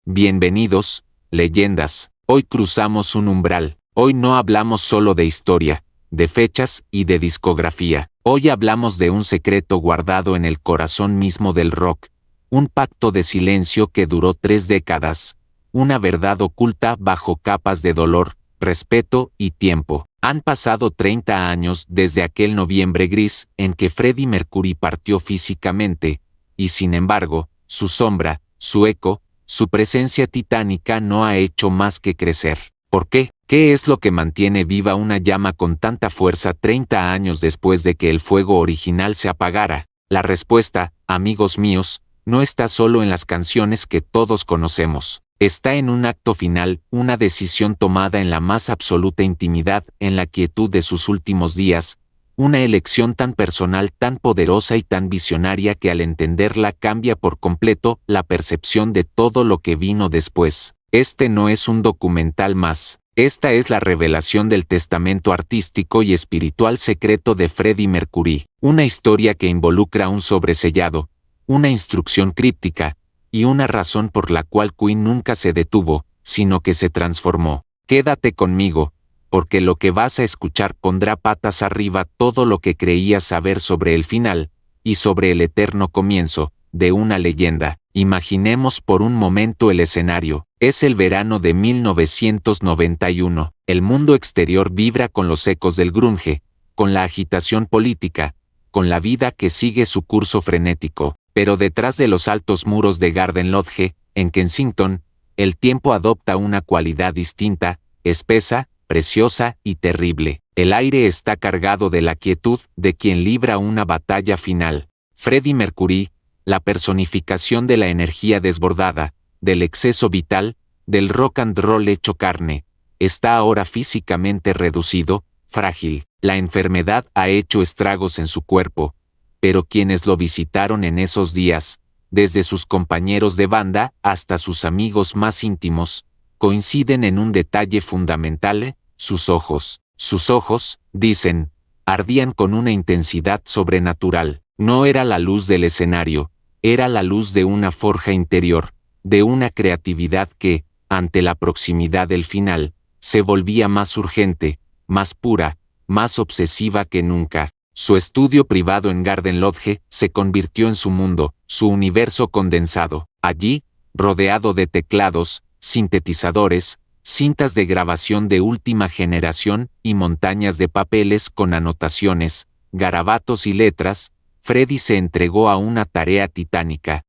Bienvenidos, leyendas. Hoy cruzamos un umbral. Hoy no hablamos solo de historia, de fechas y de discografía. Hoy hablamos de un secreto guardado en el corazón mismo del rock. Un pacto de silencio que duró 3 décadas. Una verdad oculta bajo capas de dolor, respeto y tiempo. Han pasado 30 años desde aquel noviembre gris en que Freddie Mercury partió físicamente, y sin embargo, su sombra, su eco, su presencia titánica no ha hecho más que crecer. ¿Por qué? ¿Qué es lo que mantiene viva una llama con tanta fuerza 30 años después de que el fuego original se apagara? La respuesta, amigos míos, no está solo en las canciones que todos conocemos. Está en un acto final, una decisión tomada en la más absoluta intimidad, en la quietud de sus últimos días, una elección tan personal, tan poderosa y tan visionaria que al entenderla cambia por completo la percepción de todo lo que vino después. Este no es un documental más. Esta es la revelación del testamento artístico y espiritual secreto de Freddie Mercury, una historia que involucra un sobresellado, una instrucción críptica, y una razón por la cual Queen nunca se detuvo, sino que se transformó. Quédate conmigo, porque lo que vas a escuchar pondrá patas arriba todo lo que creías saber sobre el final, y sobre el eterno comienzo, de una leyenda. Imaginemos por un momento el escenario. Es el verano de 1991. El mundo exterior vibra con los ecos del grunge, con la agitación política, con la vida que sigue su curso frenético. Pero detrás de los altos muros de Garden Lodge, en Kensington, el tiempo adopta una cualidad distinta, espesa, preciosa y terrible. El aire está cargado de la quietud de quien libra una batalla final. Freddie Mercury, la personificación de la energía desbordada, del exceso vital, del rock and roll hecho carne, está ahora físicamente reducido, frágil. La enfermedad ha hecho estragos en su cuerpo, pero quienes lo visitaron en esos días, desde sus compañeros de banda hasta sus amigos más íntimos, coinciden en un detalle fundamental: sus ojos. Sus ojos, dicen, ardían con una intensidad sobrenatural. No era la luz del escenario, era la luz de una forja interior, de una creatividad que, ante la proximidad del final, se volvía más urgente, más pura, más obsesiva que nunca. Su estudio privado en Garden Lodge se convirtió en su mundo, su universo condensado. Allí, rodeado de teclados, sintetizadores, cintas de grabación de última generación y montañas de papeles con anotaciones, garabatos y letras, Freddie se entregó a una tarea titánica.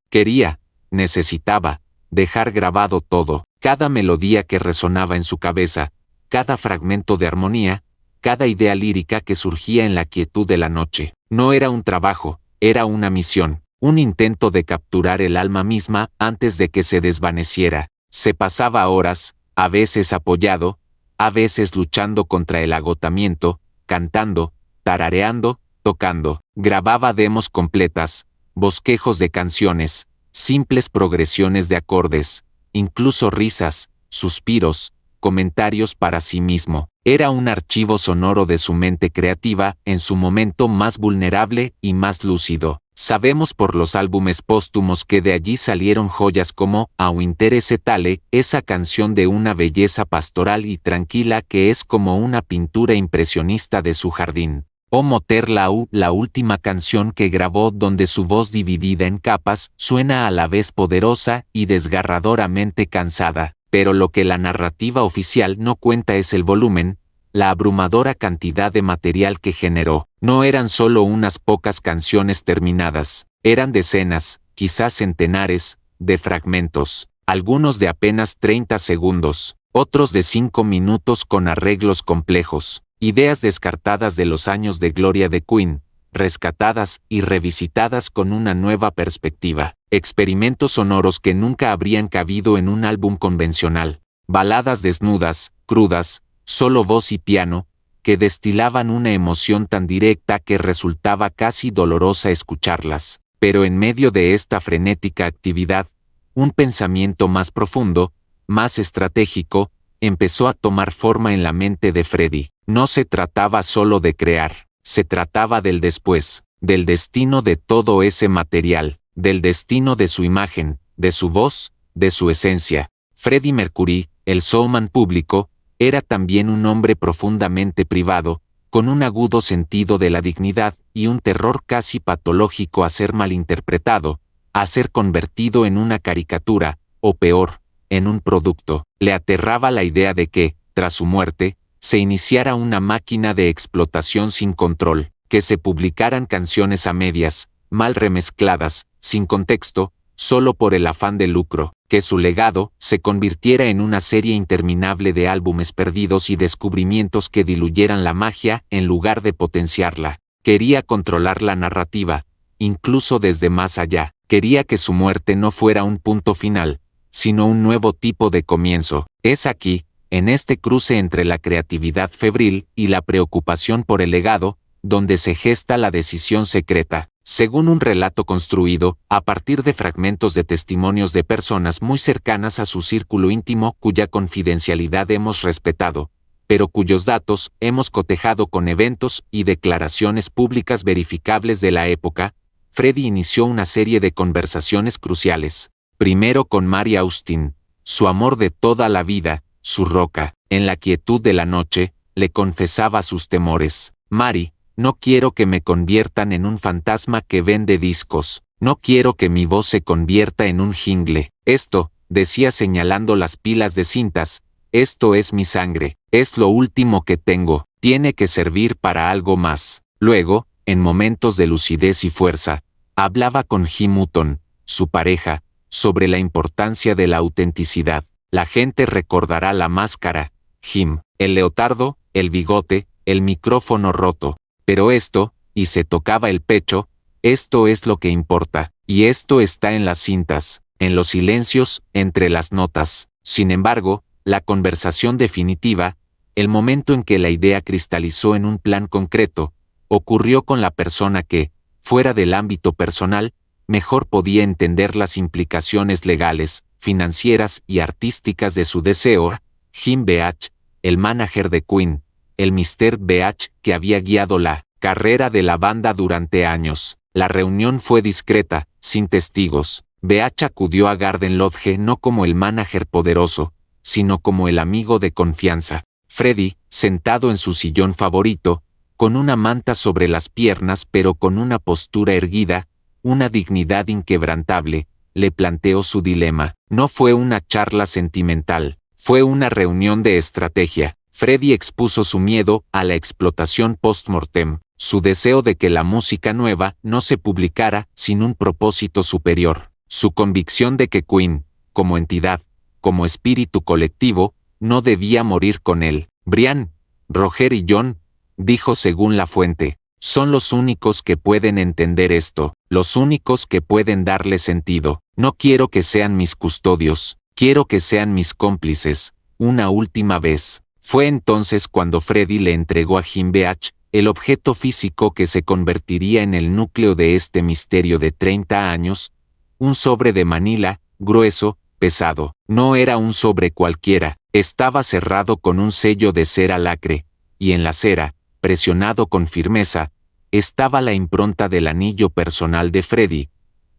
Necesitaba, dejar grabado todo, cada melodía que resonaba en su cabeza, cada fragmento de armonía, cada idea lírica que surgía en la quietud de la noche. No era un trabajo, era una misión, un intento de capturar el alma misma antes de que se desvaneciera. Se pasaba horas, a veces apoyado, a veces luchando contra el agotamiento, cantando, tarareando, tocando. Grababa demos completas, bosquejos de canciones, simples progresiones de acordes, incluso risas, suspiros, comentarios para sí mismo. Era un archivo sonoro de su mente creativa en su momento más vulnerable y más lúcido. Sabemos por los álbumes póstumos que de allí salieron joyas como A Winter Tale, esa canción de una belleza pastoral y tranquila que es como una pintura impresionista de su jardín. O Moter Lau, la última canción que grabó donde su voz dividida en capas suena a la vez poderosa y desgarradoramente cansada. Pero lo que la narrativa oficial no cuenta es el volumen, la abrumadora cantidad de material que generó. No eran solo unas pocas canciones terminadas, eran decenas, quizás centenares, de fragmentos, algunos de apenas 30 segundos, otros de 5 minutos con arreglos complejos, ideas descartadas de los años de gloria de Queen, rescatadas y revisitadas con una nueva perspectiva. Experimentos sonoros que nunca habrían cabido en un álbum convencional. Baladas desnudas, crudas, solo voz y piano, que destilaban una emoción tan directa que resultaba casi dolorosa escucharlas. Pero en medio de esta frenética actividad, un pensamiento más profundo, más estratégico, empezó a tomar forma en la mente de Freddie. No se trataba solo de crear. Se trataba del después, del destino de todo ese material, del destino de su imagen, de su voz, de su esencia. Freddie Mercury, el showman público, era también un hombre profundamente privado, con un agudo sentido de la dignidad y un terror casi patológico a ser malinterpretado, a ser convertido en una caricatura, o peor, en un producto. Le aterraba la idea de que, tras su muerte, se iniciara una máquina de explotación sin control, que se publicaran canciones a medias, mal remezcladas, sin contexto, solo por el afán de lucro, que su legado se convirtiera en una serie interminable de álbumes perdidos y descubrimientos que diluyeran la magia en lugar de potenciarla. Quería controlar la narrativa, incluso desde más allá. Quería que su muerte no fuera un punto final, sino un nuevo tipo de comienzo. Es aquí, en este cruce entre la creatividad febril y la preocupación por el legado, donde se gesta la decisión secreta. Según un relato construido, a partir de fragmentos de testimonios de personas muy cercanas a su círculo íntimo cuya confidencialidad hemos respetado, pero cuyos datos hemos cotejado con eventos y declaraciones públicas verificables de la época, Freddie inició una serie de conversaciones cruciales. Primero con Mary Austin, su amor de toda la vida, su roca. En la quietud de la noche, le confesaba sus temores. Mary, no quiero que me conviertan en un fantasma que vende discos. No quiero que mi voz se convierta en un jingle. Esto, decía señalando las pilas de cintas, esto es mi sangre, es lo último que tengo, tiene que servir para algo más. Luego, en momentos de lucidez y fuerza, hablaba con Jim Hutton, su pareja, sobre la importancia de la autenticidad. La gente recordará la máscara, Jim, el leotardo, el bigote, el micrófono roto. Pero esto, y se tocaba el pecho, esto es lo que importa, y esto está en las cintas, en los silencios, entre las notas. Sin embargo, la conversación definitiva, el momento en que la idea cristalizó en un plan concreto, ocurrió con la persona que, fuera del ámbito personal, mejor podía entender las implicaciones legales, financieras y artísticas de su deseo, Jim Beach, el manager de Queen, el Mr. Beach que había guiado la carrera de la banda durante años. La reunión fue discreta, sin testigos. Beach acudió a Garden Lodge no como el manager poderoso, sino como el amigo de confianza. Freddie, sentado en su sillón favorito, con una manta sobre las piernas pero con una postura erguida, una dignidad inquebrantable, le planteó su dilema. No fue una charla sentimental, fue una reunión de estrategia. Freddie expuso su miedo a la explotación post-mortem, su deseo de que la música nueva no se publicara sin un propósito superior, su convicción de que Queen, como entidad, como espíritu colectivo, no debía morir con él. Brian, Roger y John, dijo según la fuente, son los únicos que pueden entender esto, los únicos que pueden darle sentido. No quiero que sean mis custodios, quiero que sean mis cómplices, una última vez. Fue entonces cuando Freddie le entregó a Jim Beach el objeto físico que se convertiría en el núcleo de este misterio de 30 años, un sobre de Manila, grueso, pesado. No era un sobre cualquiera, estaba cerrado con un sello de cera lacre, y en la cera, presionado con firmeza, estaba la impronta del anillo personal de Freddie,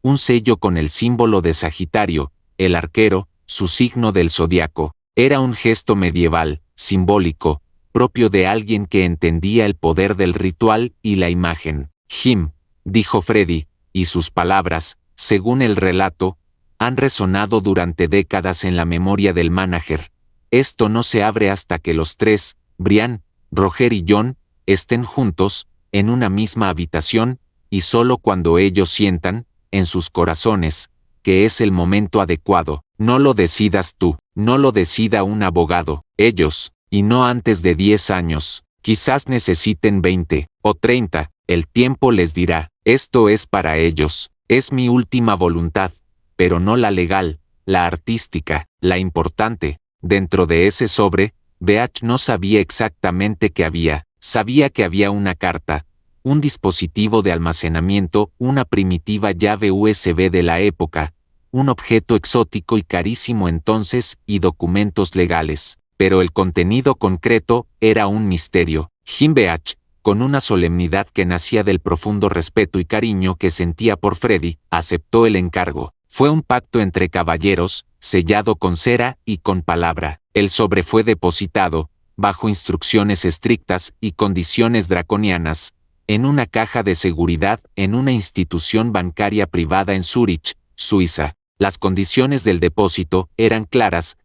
un sello con el símbolo de Sagitario, el arquero, su signo del zodiaco. Era un gesto medieval, simbólico, propio de alguien que entendía el poder del ritual y la imagen. Jim, dijo Freddie, y sus palabras, según el relato, han resonado durante décadas en la memoria del manager. Esto no se abre hasta que los tres, Brian, Roger y John, estén juntos, en una misma habitación, y solo cuando ellos sientan, en sus corazones, que es el momento adecuado. No lo decidas tú, no lo decida un abogado, ellos, y no antes de 10 años, quizás necesiten 20 o 30, el tiempo les dirá, esto es para ellos, es mi última voluntad, pero no la legal, la artística, la importante. Dentro de ese sobre, Beach no sabía exactamente qué había, sabía que había una carta, un dispositivo de almacenamiento, una primitiva llave USB de la época, un objeto exótico y carísimo entonces y documentos legales, pero el contenido concreto era un misterio. Jim Beach, con una solemnidad que nacía del profundo respeto y cariño que sentía por Freddy, aceptó el encargo. Fue un pacto entre caballeros, sellado con cera y con palabra. El sobre fue depositado, bajo instrucciones estrictas y condiciones draconianas, en una caja de seguridad en una institución bancaria privada en Zúrich, Suiza. Las condiciones del depósito eran claras.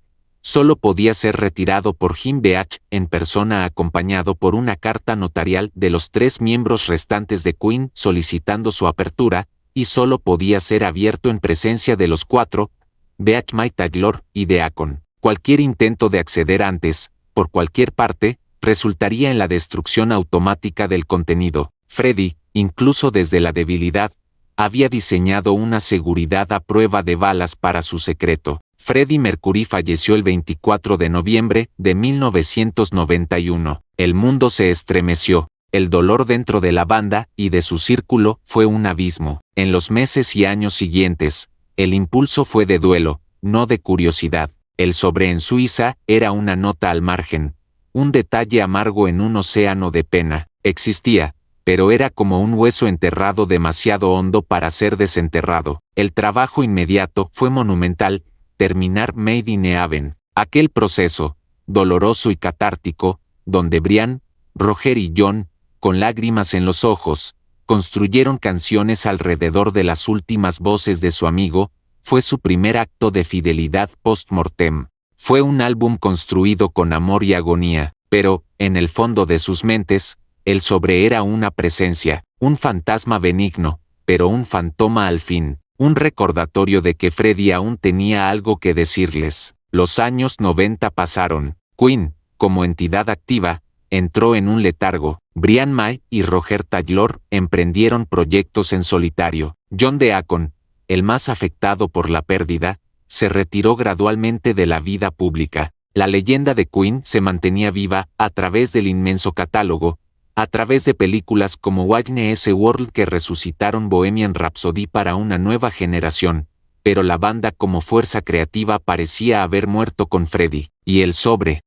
Solo podía ser retirado por Jim Beach en persona acompañado por una carta notarial de los 3 miembros restantes de Queen solicitando su apertura, y solo podía ser abierto en presencia de los 4, Beach, May Taylor y Deacon. Cualquier intento de acceder antes, por cualquier parte, resultaría en la destrucción automática del contenido. Freddy, incluso desde la debilidad, había diseñado una seguridad a prueba de balas para su secreto. Freddie Mercury falleció el 24 de noviembre de 1991. El mundo se estremeció. El dolor dentro de la banda y de su círculo fue un abismo. En los meses y años siguientes, el impulso fue de duelo, no de curiosidad. El sobre en Suiza era una nota al margen, un detalle amargo en un océano de pena. Existía, pero era como un hueso enterrado demasiado hondo para ser desenterrado. El trabajo inmediato fue monumental, terminar Made in Heaven. Aquel proceso, doloroso y catártico, donde Brian, Roger y John, con lágrimas en los ojos, construyeron canciones alrededor de las últimas voces de su amigo, fue su primer acto de fidelidad post-mortem. Fue un álbum construido con amor y agonía, pero, en el fondo de sus mentes, el sobre era una presencia, un fantasma benigno, pero un fantoma al fin, un recordatorio de que Freddie aún tenía algo que decirles. Los años 90 pasaron. Queen, como entidad activa, entró en un letargo. Brian May y Roger Taylor emprendieron proyectos en solitario. John Deacon, el más afectado por la pérdida, se retiró gradualmente de la vida pública. La leyenda de Queen se mantenía viva a través del inmenso catálogo, a través de películas como Wayne's World que resucitaron Bohemian Rhapsody para una nueva generación, pero la banda como fuerza creativa parecía haber muerto con Freddie. Y el sobre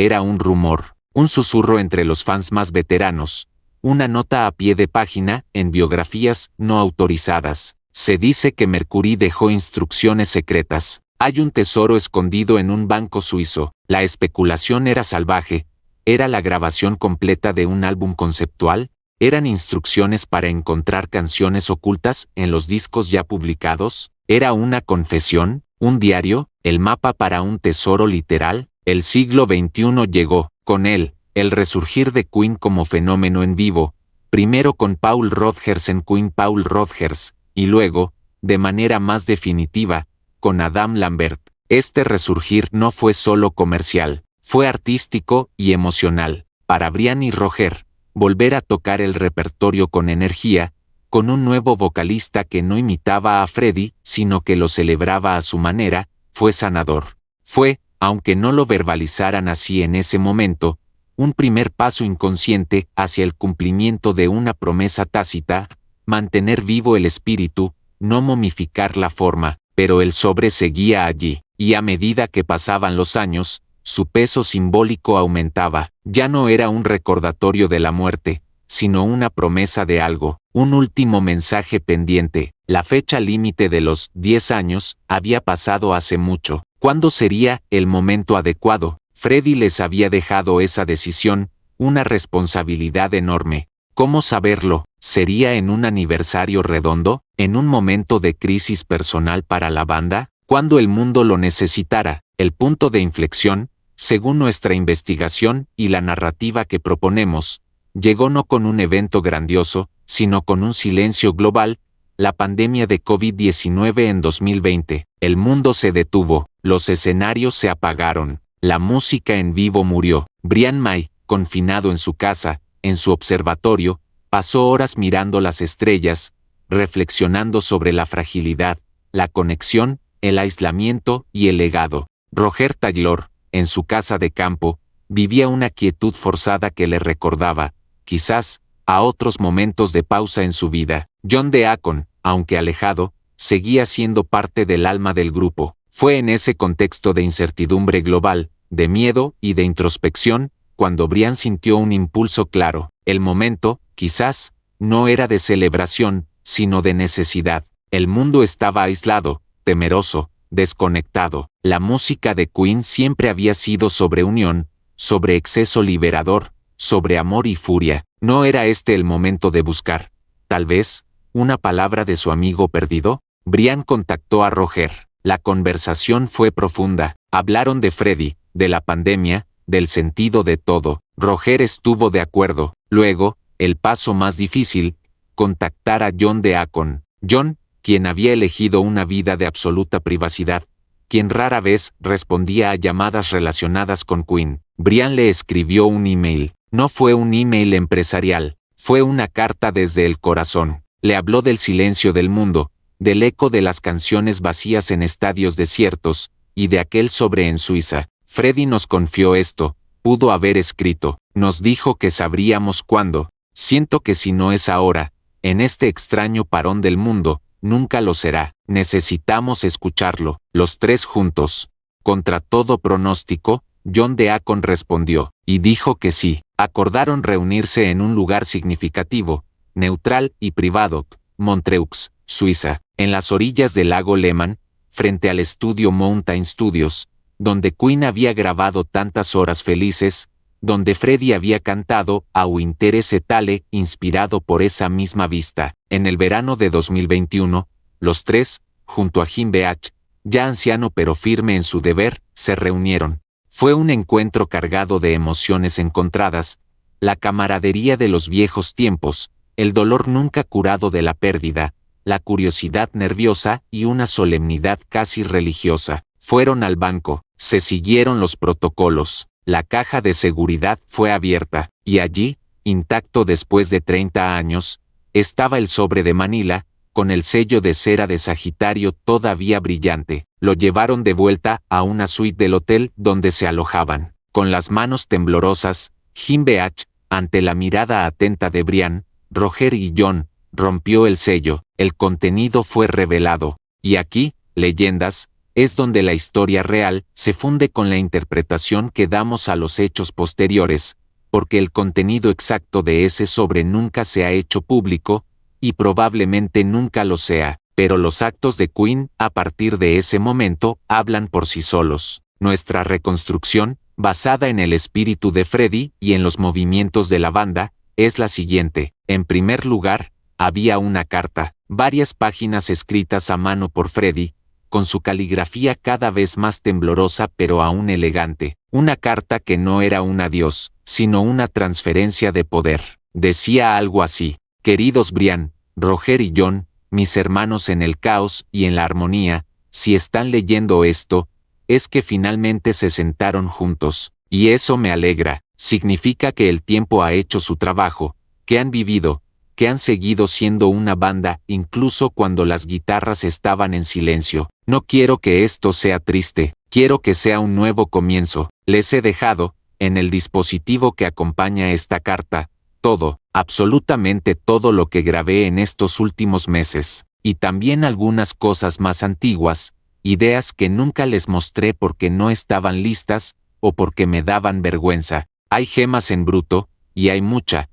era un rumor, un susurro entre los fans más veteranos, una nota a pie de página en biografías no autorizadas. Se dice que Mercury dejó instrucciones secretas. Hay un tesoro escondido en un banco suizo. La especulación era salvaje. ¿Era la grabación completa de un álbum conceptual? ¿Eran instrucciones para encontrar canciones ocultas en los discos ya publicados? ¿Era una confesión? ¿Un diario? ¿El mapa para un tesoro literal? El siglo XXI llegó. Con él, el resurgir de Queen como fenómeno en vivo, primero con Paul Rodgers en Queen Paul Rodgers, y luego, de manera más definitiva, con Adam Lambert. Este resurgir no fue solo comercial. Fue artístico y emocional. Para Brian y Roger, volver a tocar el repertorio con energía, con un nuevo vocalista que no imitaba a Freddie, sino que lo celebraba a su manera, fue sanador. Fue, aunque no lo verbalizaran así en ese momento, un primer paso inconsciente hacia el cumplimiento de una promesa tácita, mantener vivo el espíritu, no momificar la forma, pero el sobre seguía allí, y a medida que pasaban los años, su peso simbólico aumentaba. Ya no era un recordatorio de la muerte, sino una promesa de algo, un último mensaje pendiente. La fecha límite de los 10 años había pasado hace mucho. ¿Cuándo sería el momento adecuado? Freddie les había dejado esa decisión, una responsabilidad enorme. ¿Cómo saberlo? ¿Sería en un aniversario redondo? ¿En un momento de crisis personal para la banda? ¿Cuándo el mundo lo necesitara? El punto de inflexión, según nuestra investigación y la narrativa que proponemos, llegó no con un evento grandioso, sino con un silencio global, la pandemia de COVID-19 en 2020. El mundo se detuvo, los escenarios se apagaron, la música en vivo murió. Brian May, confinado en su casa, en su observatorio, pasó horas mirando las estrellas, reflexionando sobre la fragilidad, la conexión, el aislamiento y el legado. Roger Taylor, en su casa de campo, vivía una quietud forzada que le recordaba, quizás, a otros momentos de pausa en su vida. John Deacon, aunque alejado, seguía siendo parte del alma del grupo. Fue en ese contexto de incertidumbre global, de miedo y de introspección, cuando Brian sintió un impulso claro. El momento, quizás, no era de celebración, sino de necesidad. El mundo estaba aislado, temeroso, desconectado. La música de Queen siempre había sido sobre unión, sobre exceso liberador, sobre amor y furia. ¿No era este el momento de buscar, tal vez, una palabra de su amigo perdido? Brian contactó a Roger. La conversación fue profunda. Hablaron de Freddie, de la pandemia, del sentido de todo. Roger estuvo de acuerdo. Luego, el paso más difícil, contactar a John Deacon. John, quien había elegido una vida de absoluta privacidad, quien rara vez respondía a llamadas relacionadas con Queen. Brian le escribió un email. No fue un email empresarial, fue una carta desde el corazón. Le habló del silencio del mundo, del eco de las canciones vacías en estadios desiertos, y de aquel sobre en Suiza. Freddie nos confió esto, pudo haber escrito, nos dijo que sabríamos cuándo. Siento que si no es ahora, en este extraño parón del mundo, nunca lo será. Necesitamos escucharlo, los tres juntos. Contra todo pronóstico, John Deacon respondió, y dijo que sí. Acordaron reunirse en un lugar significativo, neutral y privado, Montreux, Suiza, en las orillas del lago Lehmann, frente al estudio Mountain Studios, donde Queen había grabado tantas horas felices, donde Freddie había cantado Au interesse tale, inspirado por esa misma vista. En el verano de 2021, los tres, junto a Jim Beach, ya anciano pero firme en su deber, se reunieron. Fue un encuentro cargado de emociones encontradas, la camaradería de los viejos tiempos, el dolor nunca curado de la pérdida, la curiosidad nerviosa y una solemnidad casi religiosa. Fueron al banco, se siguieron los protocolos, la caja de seguridad fue abierta, y allí, intacto después de 30 años, estaba el sobre de Manila, con el sello de cera de Sagitario todavía brillante. Lo llevaron de vuelta a una suite del hotel donde se alojaban. Con las manos temblorosas, Jim Beach, ante la mirada atenta de Brian, Roger y John, rompió el sello. El contenido fue revelado. Y aquí, leyendas, es donde la historia real se funde con la interpretación que damos a los hechos posteriores, porque el contenido exacto de ese sobre nunca se ha hecho público, y probablemente nunca lo sea, pero los actos de Queen, a partir de ese momento, hablan por sí solos. Nuestra reconstrucción, basada en el espíritu de Freddie y en los movimientos de la banda, es la siguiente. En primer lugar, había una carta, varias páginas escritas a mano por Freddie, con su caligrafía cada vez más temblorosa pero aún elegante. Una carta que no era un adiós, sino una transferencia de poder. Decía algo así: queridos Brian, Roger y John, mis hermanos en el caos y en la armonía, si están leyendo esto, es que finalmente se sentaron juntos, y eso me alegra. Significa que el tiempo ha hecho su trabajo, que han vivido, que han seguido siendo una banda incluso cuando las guitarras estaban en silencio. No quiero que esto sea triste, quiero que sea un nuevo comienzo. Les he dejado, en el dispositivo que acompaña esta carta, todo, absolutamente todo lo que grabé en estos últimos meses, y también algunas cosas más antiguas, ideas que nunca les mostré porque no estaban listas, o porque me daban vergüenza. Hay gemas en bruto, y hay mucha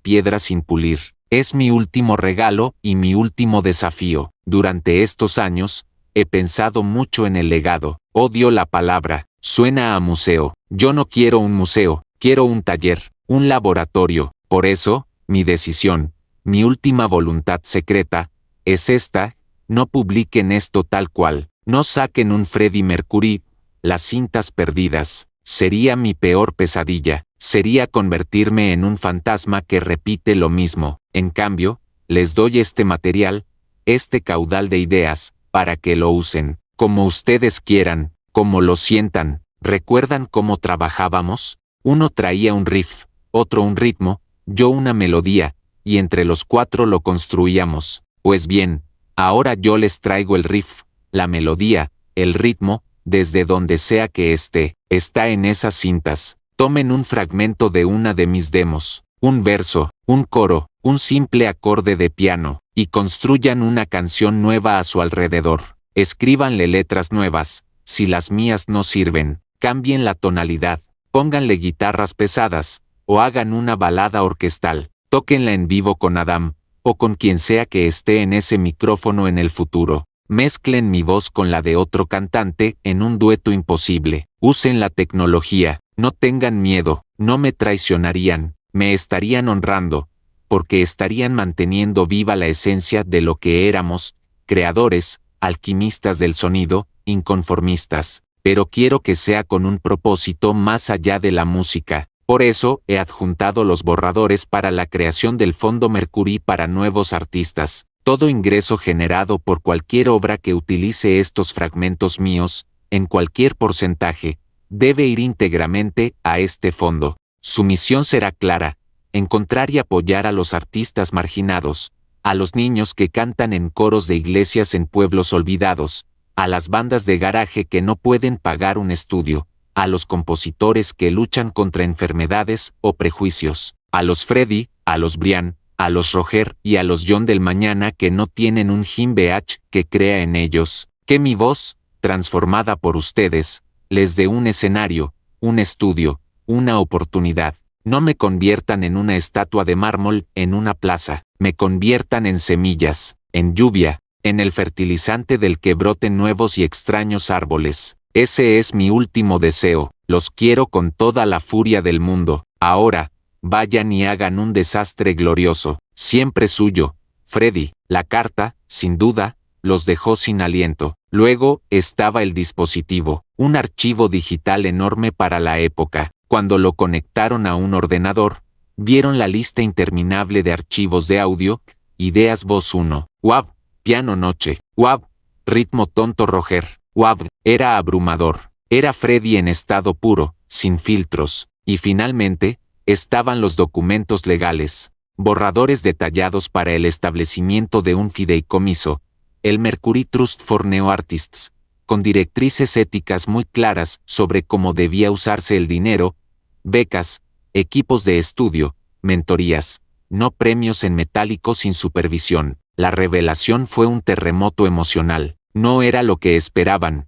piedra sin pulir. Es mi último regalo y mi último desafío. Durante estos años, he pensado mucho en el legado. Odio la palabra, suena a museo. Yo no quiero un museo, quiero un taller, un laboratorio. Por eso, mi decisión, mi última voluntad secreta, es esta: no publiquen esto tal cual. No saquen un Freddie Mercury, las cintas perdidas. Sería mi peor pesadilla. Sería convertirme en un fantasma que repite lo mismo. En cambio, les doy este material, este caudal de ideas, para que lo usen, como ustedes quieran, como lo sientan. ¿Recuerdan cómo trabajábamos? Uno traía un riff, otro un ritmo, yo una melodía, y entre los cuatro lo construíamos. Pues bien, ahora yo les traigo el riff, la melodía, el ritmo, desde donde sea que esté. Está en esas cintas. Tomen un fragmento de una de mis demos, un verso, un coro, un simple acorde de piano, y construyan una canción nueva a su alrededor. Escríbanle letras nuevas. Si las mías no sirven, cambien la tonalidad, pónganle guitarras pesadas, o hagan una balada orquestal, tóquenla en vivo con Adam, o con quien sea que esté en ese micrófono en el futuro. Mezclen mi voz con la de otro cantante en un dueto imposible. Usen la tecnología, no tengan miedo, no me traicionarían, me estarían honrando, porque estarían manteniendo viva la esencia de lo que éramos, creadores, alquimistas del sonido, inconformistas. Pero quiero que sea con un propósito más allá de la música. Por eso he adjuntado los borradores para la creación del Fondo Mercury para nuevos artistas. Todo ingreso generado por cualquier obra que utilice estos fragmentos míos, en cualquier porcentaje, debe ir íntegramente a este fondo. Su misión será clara: encontrar y apoyar a los artistas marginados, a los niños que cantan en coros de iglesias en pueblos olvidados, a las bandas de garaje que no pueden pagar un estudio, a los compositores que luchan contra enfermedades o prejuicios, a los Freddy, a los Brian, a los Roger y a los John del mañana que no tienen un Jim Beach que crea en ellos. Que mi voz, transformada por ustedes, les dé un escenario, un estudio, una oportunidad. No me conviertan en una estatua de mármol en una plaza, me conviertan en semillas, en lluvia, en el fertilizante del que broten nuevos y extraños árboles. Ese es mi último deseo, los quiero con toda la furia del mundo. Ahora, vayan y hagan un desastre glorioso. Siempre suyo, Freddy. La carta, sin duda, los dejó sin aliento. Luego estaba el dispositivo, un archivo digital enorme para la época. Cuando lo conectaron a un ordenador, vieron la lista interminable de archivos de audio. Ideas voz 1, WAV, piano noche, WAV, ritmo tonto Roger, WAV, era abrumador. Era Freddy en estado puro, sin filtros. Y finalmente, estaban los documentos legales, borradores detallados para el establecimiento de un fideicomiso, el Mercury Trust for Neo Artists, con directrices éticas muy claras sobre cómo debía usarse el dinero, becas, equipos de estudio, mentorías, no premios en metálico sin supervisión. La revelación fue un terremoto emocional. No era lo que esperaban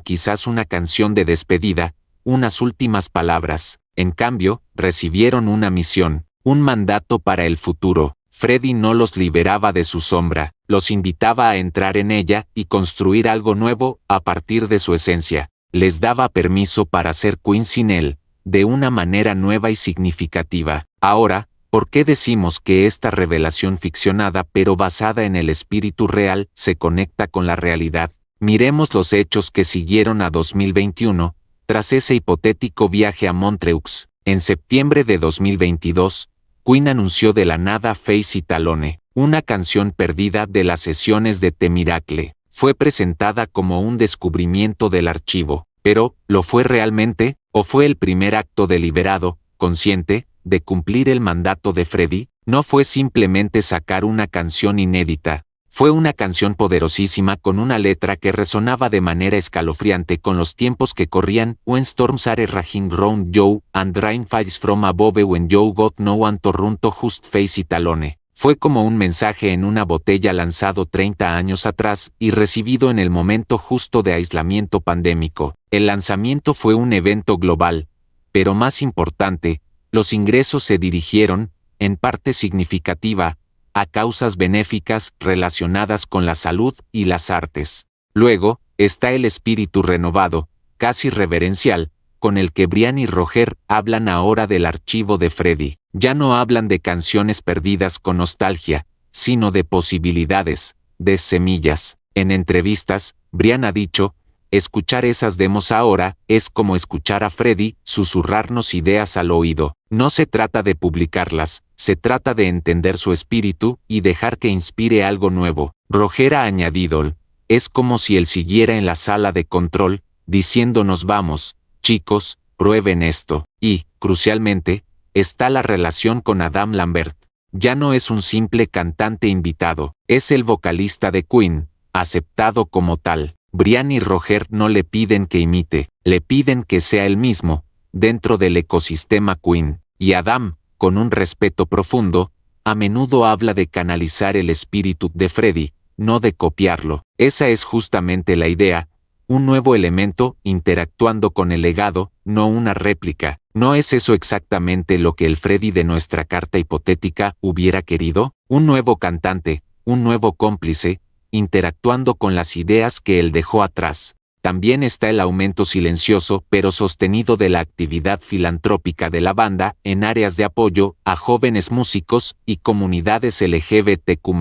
quizás una canción de despedida, unas últimas palabras. En cambio, recibieron una misión, un mandato para el futuro. Freddy no los liberaba de su sombra, los invitaba a entrar en ella y construir algo nuevo a partir de su esencia. Les daba permiso para ser Queen sin él, de una manera nueva y significativa. Ahora, ¿por qué decimos que esta revelación ficcionada pero basada en el espíritu real se conecta con la realidad? Miremos los hechos que siguieron a 2021, tras ese hipotético viaje a Montreux. En septiembre de 2022, Queen anunció de la nada Face It Alone, una canción perdida de las sesiones de The Miracle. Fue presentada como un descubrimiento del archivo, pero, ¿lo fue realmente? ¿O fue el primer acto deliberado, consciente, de cumplir el mandato de Freddy? No fue simplemente sacar una canción inédita. Fue una canción poderosísima con una letra que resonaba de manera escalofriante con los tiempos que corrían. When storms are raging round you, and rain falls from above when you got no one to run to just face it alone. Fue como un mensaje en una botella lanzado 30 años atrás y recibido en el momento justo de aislamiento pandémico. El lanzamiento fue un evento global, pero más importante, los ingresos se dirigieron, en parte significativa, a causas benéficas relacionadas con la salud y las artes. Luego, está el espíritu renovado, casi reverencial, con el que Brian y Roger hablan ahora del archivo de Freddy. Ya no hablan de canciones perdidas con nostalgia, sino de posibilidades, de semillas. En entrevistas, Brian ha dicho, escuchar esas demos ahora es como escuchar a Freddy susurrarnos ideas al oído. No se trata de publicarlas, se trata de entender su espíritu y dejar que inspire algo nuevo. Roger ha añadido, es como si él siguiera en la sala de control, diciéndonos vamos, chicos, prueben esto. Y, crucialmente, está la relación con Adam Lambert. Ya no es un simple cantante invitado, es el vocalista de Queen, aceptado como tal. Brian y Roger no le piden que imite, le piden que sea él mismo, dentro del ecosistema Queen. Y Adam, con un respeto profundo, a menudo habla de canalizar el espíritu de Freddy, no de copiarlo. Esa es justamente la idea, un nuevo elemento interactuando con el legado, no una réplica. ¿No es eso exactamente lo que el Freddy de nuestra carta hipotética hubiera querido? Un nuevo cantante, un nuevo cómplice, interactuando con las ideas que él dejó atrás. También está el aumento silencioso pero sostenido de la actividad filantrópica de la banda en áreas de apoyo a jóvenes músicos y comunidades LGBTQ+,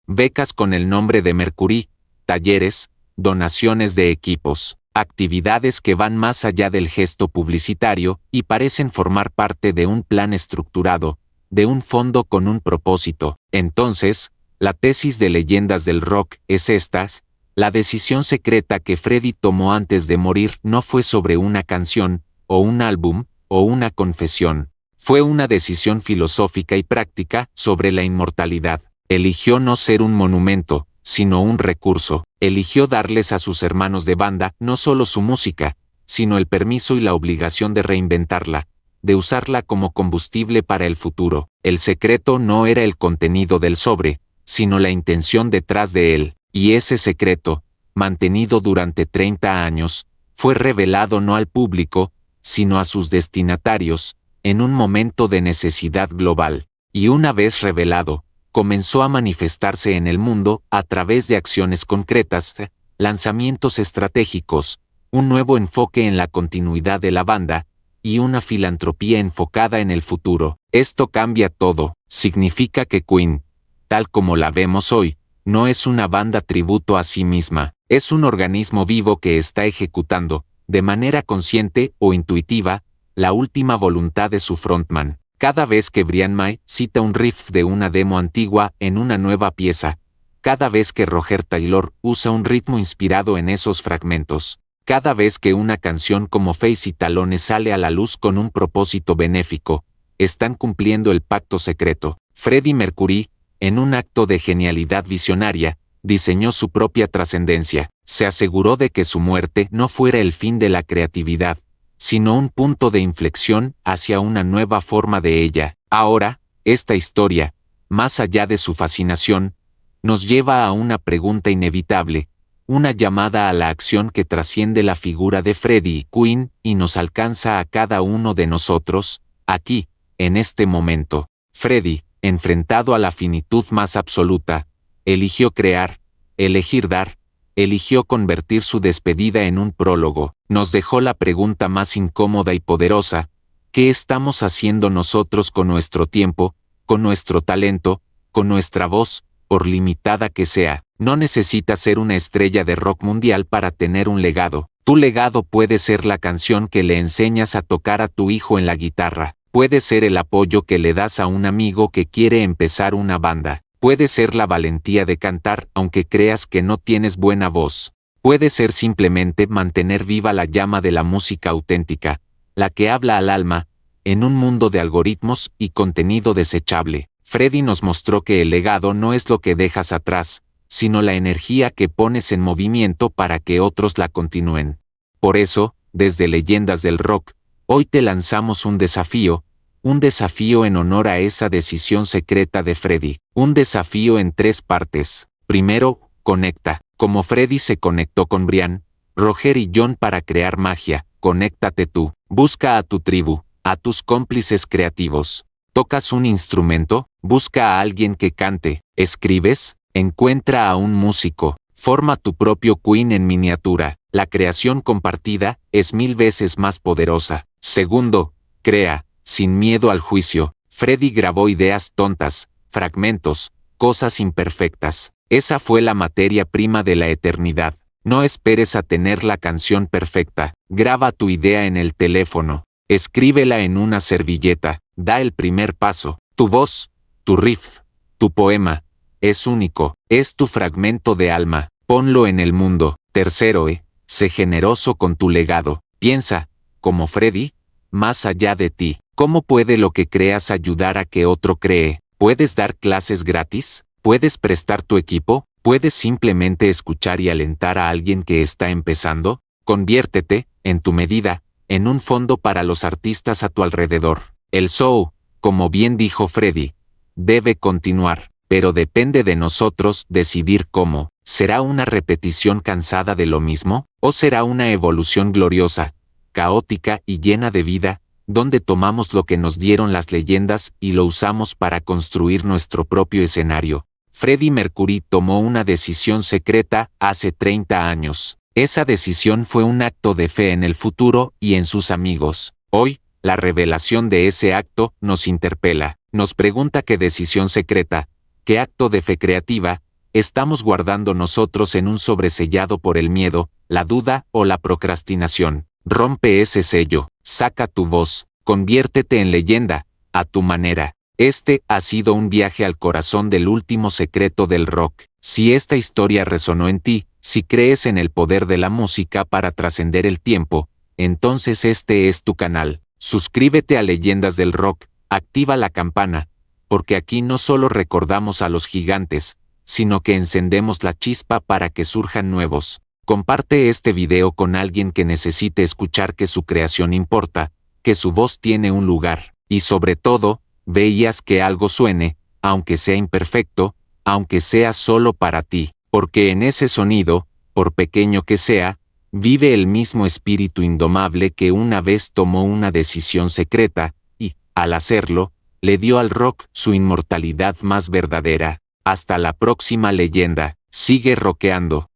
becas con el nombre de Mercury, talleres, donaciones de equipos, actividades que van más allá del gesto publicitario y parecen formar parte de un plan estructurado, de un fondo con un propósito. Entonces, la tesis de Leyendas del Rock es esta: la decisión secreta que Freddy tomó antes de morir no fue sobre una canción, o un álbum, o una confesión. Fue una decisión filosófica y práctica sobre la inmortalidad. Eligió no ser un monumento, sino un recurso. Eligió darles a sus hermanos de banda no solo su música, sino el permiso y la obligación de reinventarla, de usarla como combustible para el futuro. El secreto no era el contenido del sobre, sino la intención detrás de él. Y ese secreto, mantenido durante 30 años, fue revelado no al público, sino a sus destinatarios, en un momento de necesidad global. Y una vez revelado, comenzó a manifestarse en el mundo a través de acciones concretas, lanzamientos estratégicos, un nuevo enfoque en la continuidad de la banda, y una filantropía enfocada en el futuro. Esto cambia todo. Significa que Queen, tal como la vemos hoy, no es una banda tributo a sí misma, es un organismo vivo que está ejecutando, de manera consciente o intuitiva, la última voluntad de su frontman. Cada vez que Brian May cita un riff de una demo antigua en una nueva pieza, cada vez que Roger Taylor usa un ritmo inspirado en esos fragmentos, cada vez que una canción como Face y Talones sale a la luz con un propósito benéfico, están cumpliendo el pacto secreto. Freddie Mercury, en un acto de genialidad visionaria, diseñó su propia trascendencia. Se aseguró de que su muerte no fuera el fin de la creatividad, sino un punto de inflexión hacia una nueva forma de ella. Ahora, esta historia, más allá de su fascinación, nos lleva a una pregunta inevitable, una llamada a la acción que trasciende la figura de Freddie y Queen y nos alcanza a cada uno de nosotros, aquí, en este momento. Freddie, enfrentado a la finitud más absoluta, eligió crear, elegir dar, eligió convertir su despedida en un prólogo. Nos dejó la pregunta más incómoda y poderosa: ¿qué estamos haciendo nosotros con nuestro tiempo, con nuestro talento, con nuestra voz, por limitada que sea? No necesitas ser una estrella de rock mundial para tener un legado. Tu legado puede ser la canción que le enseñas a tocar a tu hijo en la guitarra. Puede ser el apoyo que le das a un amigo que quiere empezar una banda. Puede ser la valentía de cantar aunque creas que no tienes buena voz. Puede ser simplemente mantener viva la llama de la música auténtica, la que habla al alma, en un mundo de algoritmos y contenido desechable. Freddie nos mostró que el legado no es lo que dejas atrás, sino la energía que pones en movimiento para que otros la continúen. Por eso, desde Leyendas del Rock, hoy te lanzamos un desafío en honor a esa decisión secreta de Freddie. Un desafío en 3 partes. Primero, conecta. Como Freddie se conectó con Brian, Roger y John para crear magia, conéctate tú. Busca a tu tribu, a tus cómplices creativos. ¿Tocas un instrumento? Busca a alguien que cante. ¿Escribes? Encuentra a un músico. Forma tu propio Queen en miniatura. La creación compartida es 1000 veces más poderosa. Segundo, crea, sin miedo al juicio. Freddie grabó ideas tontas, fragmentos, cosas imperfectas. Esa fue la materia prima de la eternidad. No esperes a tener la canción perfecta. Graba tu idea en el teléfono. Escríbela en una servilleta. Da el primer paso. Tu voz, tu riff, tu poema, es único. Es tu fragmento de alma. Ponlo en el mundo. Tercero, sé generoso con tu legado. Piensa, como Freddie, más allá de ti. ¿Cómo puede lo que creas ayudar a que otro cree? ¿Puedes dar clases gratis? ¿Puedes prestar tu equipo? ¿Puedes simplemente escuchar y alentar a alguien que está empezando? Conviértete, en tu medida, en un fondo para los artistas a tu alrededor. El show, como bien dijo Freddie, debe continuar. pero depende de nosotros decidir cómo. ¿Será una repetición cansada de lo mismo? ¿O será una evolución gloriosa, caótica y llena de vida, donde tomamos lo que nos dieron las leyendas y lo usamos para construir nuestro propio escenario? Freddie Mercury tomó una decisión secreta hace 30 años. Esa decisión fue un acto de fe en el futuro y en sus amigos. Hoy, la revelación de ese acto nos interpela, nos pregunta qué decisión secreta, qué acto de fe creativa, estamos guardando nosotros en un sobresellado por el miedo, la duda o la procrastinación. Rompe ese sello, saca tu voz, conviértete en leyenda, a tu manera. Este ha sido un viaje al corazón del último secreto del rock. Si esta historia resonó en ti, si crees en el poder de la música para trascender el tiempo, entonces este es tu canal. Suscríbete a Leyendas del Rock, activa la campana, porque aquí no solo recordamos a los gigantes, sino que encendemos la chispa para que surjan nuevos. Comparte este video con alguien que necesite escuchar que su creación importa, que su voz tiene un lugar, y sobre todo, veías que algo suene, aunque sea imperfecto, aunque sea solo para ti, porque en ese sonido, por pequeño que sea, vive el mismo espíritu indomable que una vez tomó una decisión secreta, y, al hacerlo, le dio al rock su inmortalidad más verdadera. Hasta la próxima leyenda, sigue rockeando.